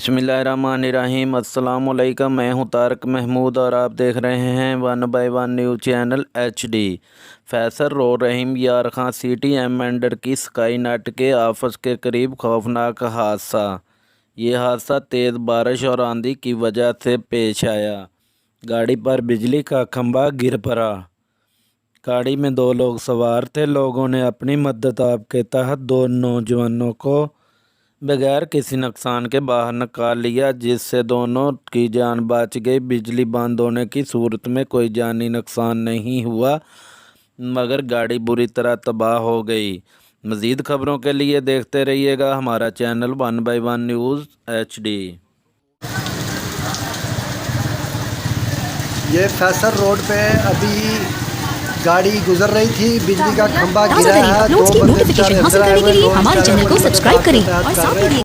बिस्मिल्लाहिर्रहमानिर्रहीम। अस्सलाम वालेकुम। मैं हूं तारक महमूद और आप देख रहे हैं 1 by 1 news channel HD। Faisal road Rahim Yar Khan city एमेंडर की स्काई नेट के ऑफिस के करीब खौफनाक हादसा। ये हादसा तेज़ बारिश और आंधी की वजह से पेश आया। गाड़ी पर बिजली का खंभा गिर पड़ा। गाड़ी में 2 लोग सवार थे। लोगों ने अपनी मदद के तहत 2 नौजवानों को बगैर किसी नुकसान के बाहर निकाल लिया, जिससे दोनों की जान बच गई। बिजली बंद होने की सूरत में कोई जानी नुकसान नहीं हुआ, मगर गाड़ी बुरी तरह तबाह हो गई। मज़ीद खबरों के लिए देखते रहिएगा हमारा चैनल 1 बाय 1 न्यूज़ HD। ये फैसल रोड पे अभी गाड़ी गुजर रही थी, बिजली का खंभा गिरा है। 2 बंदे बेचारे अंदर आए हुए, हमारे चैनल को सब्सक्राइब करें और साथ ही